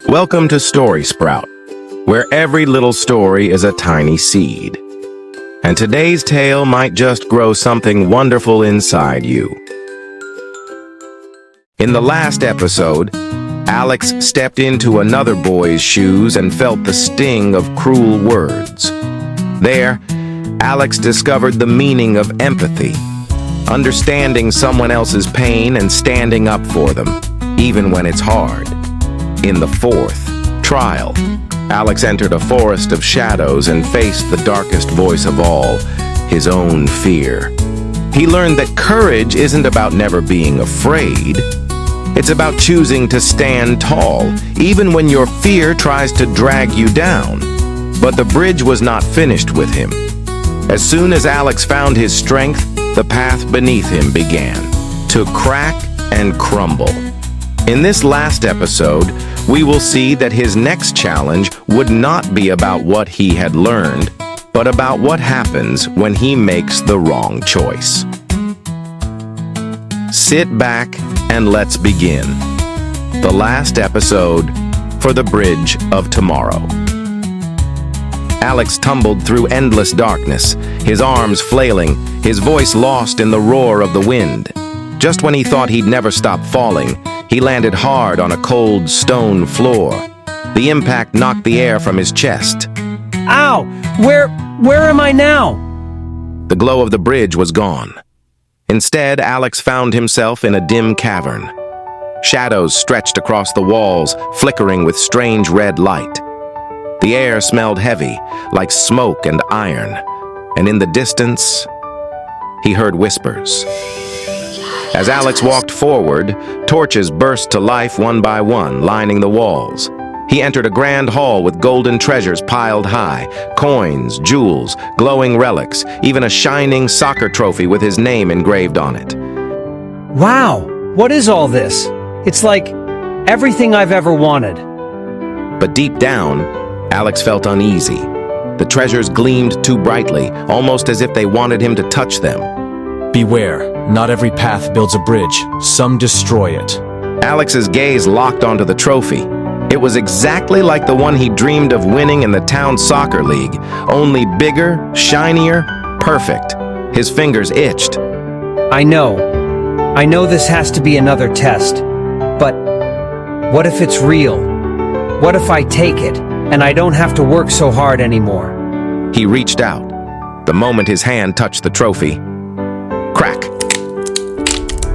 Welcome to Story Sprout, where every little story is a tiny seed. And today's tale might just grow something wonderful inside you. In the last episode, Alex stepped into another boy's shoes and felt the sting of cruel words. There, Alex discovered the meaning of empathy, understanding someone else's pain and standing up for them, even when it's hard. In the fourth trial, Alex entered a forest of shadows and faced the darkest voice of all, his own fear. He learned that courage isn't about never being afraid. It's about choosing to stand tall, even when your fear tries to drag you down. But the bridge was not finished with him. As soon as Alex found his strength, the path beneath him began to crack and crumble. In this last episode, we will see that his next challenge would not be about what he had learned, but about what happens when he makes the wrong choice. Sit back and let's begin. The last episode for the Bridge of Tomorrow. Alex tumbled through endless darkness, his arms flailing, his voice lost in the roar of the wind. Just when he thought he'd never stop falling, he landed hard on a cold stone floor. The impact knocked the air from his chest. Ow! Where am I now? The glow of the bridge was gone. Instead, Alex found himself in a dim cavern. Shadows stretched across the walls, flickering with strange red light. The air smelled heavy, like smoke and iron, and in the distance, he heard whispers. As Alex walked forward, torches burst to life one by one, lining the walls. He entered a grand hall with golden treasures piled high, coins, jewels, glowing relics, even a shining soccer trophy with his name engraved on it. Wow, what is all this? It's like everything I've ever wanted. But deep down, Alex felt uneasy. The treasures gleamed too brightly, almost as if they wanted him to touch them. Beware, not every path builds a bridge. Some destroy it. Alex's gaze locked onto the trophy. It was exactly like the one he dreamed of winning in the town soccer league, only bigger, shinier, perfect. His fingers itched. I know this has to be another test. But what if it's real? What if I take it, and I don't have to work so hard anymore? He reached out. The moment his hand touched the trophy, crack.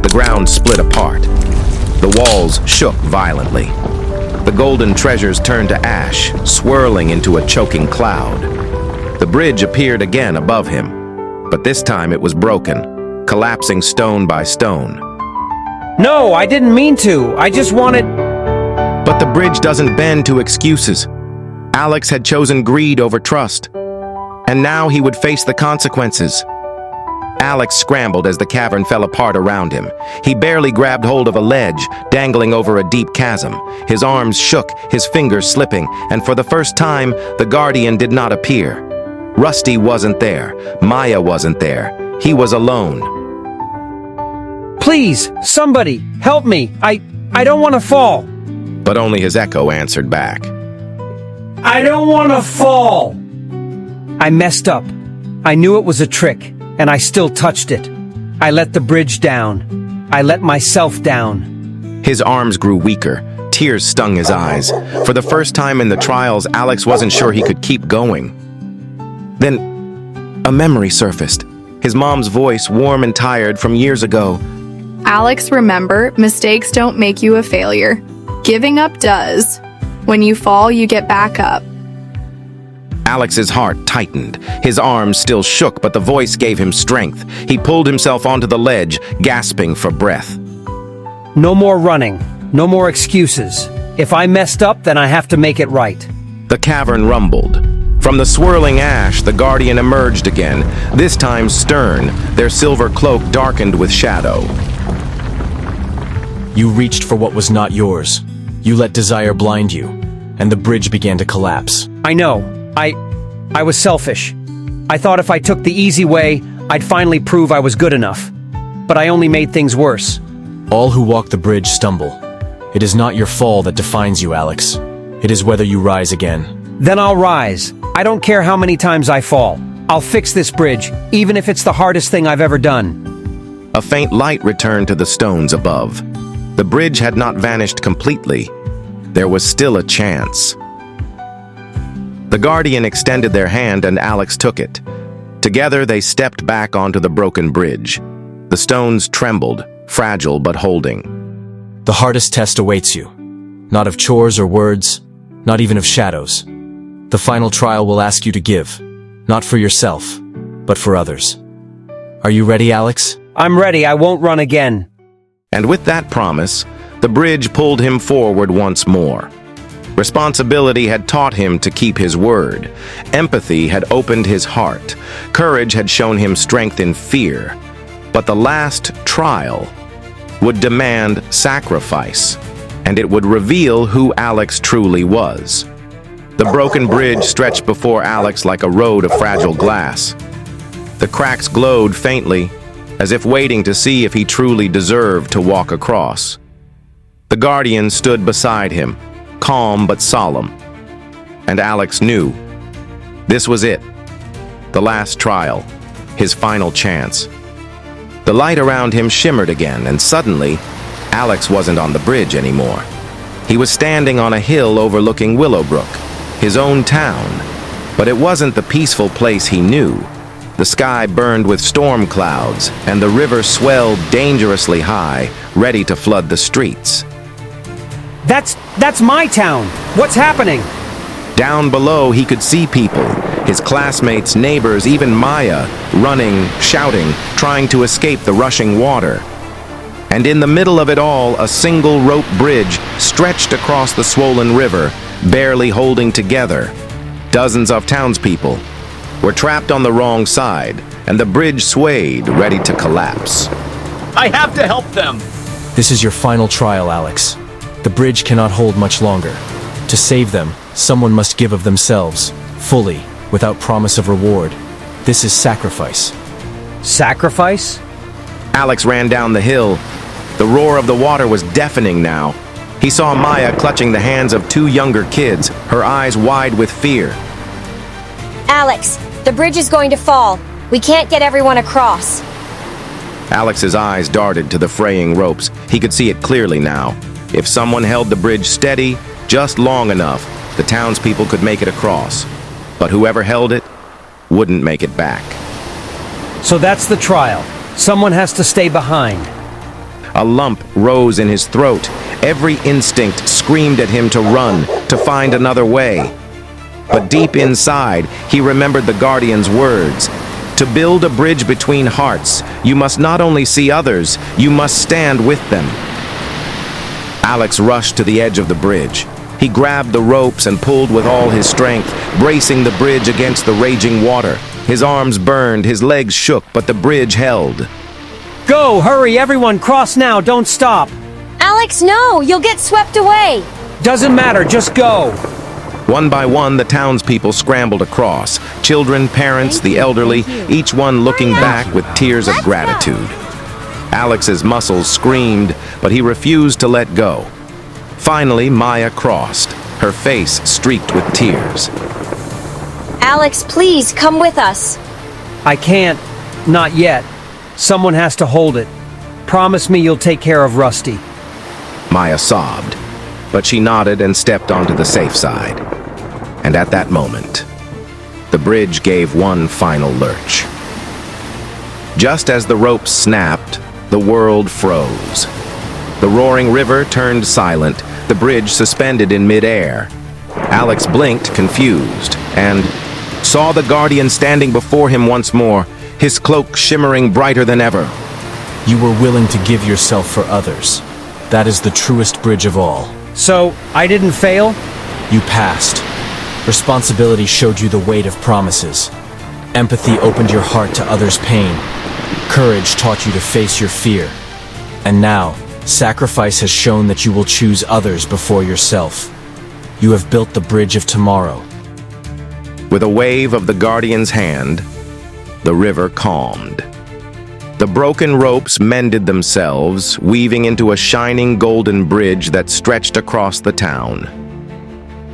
The ground split apart. The walls shook violently. The golden treasures turned to ash, swirling into a choking cloud. The bridge appeared again above him, but this time it was broken, collapsing stone by stone. No, I didn't mean to. I just wanted... But the bridge doesn't bend to excuses. Alex had chosen greed over trust, and now he would face the consequences. Alex scrambled as the cavern fell apart around him. He barely grabbed hold of a ledge, dangling over a deep chasm. His arms shook, his fingers slipping, and for the first time, the Guardian did not appear. Rusty wasn't there. Maya wasn't there. He was alone. Please, somebody, help me. I don't want to fall. But only his echo answered back. I don't want to fall. I messed up. I knew it was a trick. And I still touched it. I let the bridge down. I let myself down. His arms grew weaker. Tears stung his eyes. For the first time in the trials, Alex wasn't sure he could keep going. Then, a memory surfaced. His mom's voice, warm and tired from years ago. Alex, remember, mistakes don't make you a failure. Giving up does. When you fall, you get back up. Alex's heart tightened. His arms still shook, but the voice gave him strength. He pulled himself onto the ledge, gasping for breath. No more running. No more excuses. If I messed up, then I have to make it right. The cavern rumbled. From the swirling ash, the Guardian emerged again, this time stern, their silver cloak darkened with shadow. You reached for what was not yours. You let desire blind you, and the bridge began to collapse. I know. I was selfish. I thought if I took the easy way, I'd finally prove I was good enough. But I only made things worse. All who walk the bridge stumble. It is not your fall that defines you, Alex. It is whether you rise again. Then I'll rise. I don't care how many times I fall. I'll fix this bridge, even if it's the hardest thing I've ever done. A faint light returned to the stones above. The bridge had not vanished completely. There was still a chance. The guardian extended their hand and Alex took it. Together they stepped back onto the broken bridge. The stones trembled, fragile but holding. The hardest test awaits you. Not of chores or words, not even of shadows. The final trial will ask you to give, not for yourself, but for others. Are you ready, Alex? I'm ready, I won't run again. And with that promise, the bridge pulled him forward once more. Responsibility had taught him to keep his word. Empathy had opened his heart. Courage had shown him strength in fear. But the last trial would demand sacrifice, and it would reveal who Alex truly was. The broken bridge stretched before Alex like a road of fragile glass. The cracks glowed faintly, as if waiting to see if he truly deserved to walk across. The guardian stood beside him, calm but solemn. And Alex knew. This was it. The last trial. His final chance. The light around him shimmered again, and suddenly, Alex wasn't on the bridge anymore. He was standing on a hill overlooking Willowbrook, his own town. But it wasn't the peaceful place he knew. The sky burned with storm clouds, and the river swelled dangerously high, ready to flood the streets. That's my town! What's happening? Down below, he could see people, his classmates, neighbors, even Maya, running, shouting, trying to escape the rushing water. And in the middle of it all, a single rope bridge stretched across the swollen river, barely holding together. Dozens of townspeople were trapped on the wrong side, and the bridge swayed, ready to collapse. I have to help them! This is your final trial, Alex. The bridge cannot hold much longer. To save them, someone must give of themselves, fully, without promise of reward. This is sacrifice. Sacrifice? Alex ran down the hill. The roar of the water was deafening now. He saw Maya clutching the hands of two younger kids, her eyes wide with fear. Alex, the bridge is going to fall. We can't get everyone across. Alex's eyes darted to the fraying ropes. He could see it clearly now. If someone held the bridge steady, just long enough, the townspeople could make it across. But whoever held it wouldn't make it back. So that's the trial. Someone has to stay behind. A lump rose in his throat. Every instinct screamed at him to run, to find another way. But deep inside, he remembered the guardian's words. To build a bridge between hearts, you must not only see others, you must stand with them. Alex rushed to the edge of the bridge. He grabbed the ropes and pulled with all his strength, bracing the bridge against the raging water. His arms burned, his legs shook, but the bridge held. Go, hurry, everyone, cross now, don't stop. Alex, no! You'll get swept away! Doesn't matter, just go. One by one, the townspeople scrambled across. Children, parents, the elderly, each one looking back with tears of gratitude. Alex's muscles screamed, but he refused to let go. Finally, Maya crossed, her face streaked with tears. Alex, please, come with us. I can't. Not yet. Someone has to hold it. Promise me you'll take care of Rusty. Maya sobbed, but she nodded and stepped onto the safe side. And at that moment, the bridge gave one final lurch. Just as the ropes snapped, the world froze. The roaring river turned silent, the bridge suspended in midair. Alex blinked, confused, and saw the guardian standing before him once more, his cloak shimmering brighter than ever. You were willing to give yourself for others. That is the truest bridge of all. So, I didn't fail? You passed. Responsibility showed you the weight of promises. Empathy opened your heart to others' pain. Courage taught you to face your fear. And now, sacrifice has shown that you will choose others before yourself. You have built the bridge of tomorrow. With a wave of the guardian's hand, the river calmed. The broken ropes mended themselves, weaving into a shining golden bridge that stretched across the town.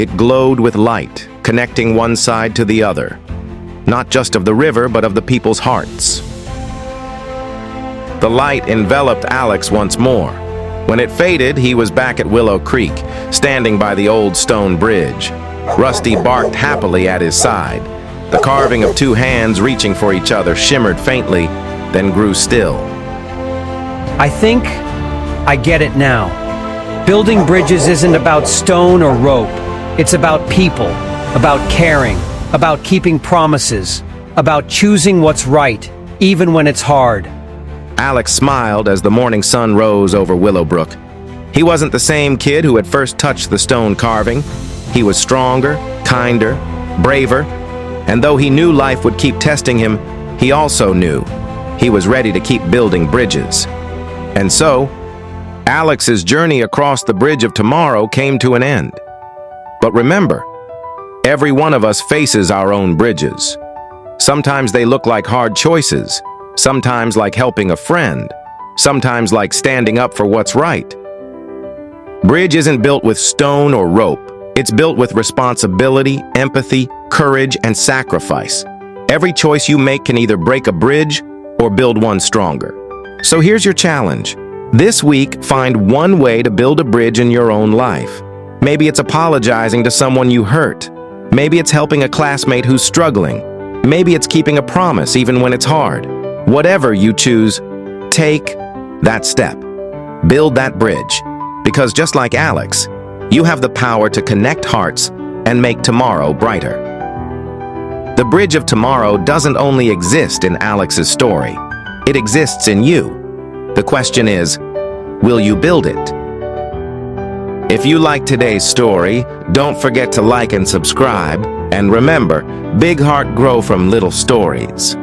It glowed with light, connecting one side to the other, not just of the river, but of the people's hearts. The light enveloped Alex once more. When it faded, he was back at Willow Creek, standing by the old stone bridge. Rusty barked happily at his side. The carving of two hands reaching for each other shimmered faintly, then grew still. I think I get it now. Building bridges isn't about stone or rope. It's about people, about caring, about keeping promises, about choosing what's right, even when it's hard. Alex smiled as the morning sun rose over Willowbrook. He wasn't the same kid who had first touched the stone carving. He was stronger, kinder, braver, and though he knew life would keep testing him, he also knew he was ready to keep building bridges. And so, Alex's journey across the bridge of tomorrow came to an end. But remember, every one of us faces our own bridges. Sometimes they look like hard choices, sometimes like helping a friend, sometimes like standing up for what's right. Bridge isn't built with stone or rope. It's built with responsibility, empathy, courage, and sacrifice. Every choice you make can either break a bridge or build one stronger. So here's your challenge. This week, find one way to build a bridge in your own life. Maybe it's apologizing to someone you hurt. Maybe it's helping a classmate who's struggling. Maybe it's keeping a promise even when it's hard. Whatever you choose, take that step. Build that bridge. Because just like Alex, you have the power to connect hearts and make tomorrow brighter. The bridge of tomorrow doesn't only exist in Alex's story. It exists in you. The question is, will you build it? If you like today's story, don't forget to like and subscribe. And remember, big heart grow from little stories.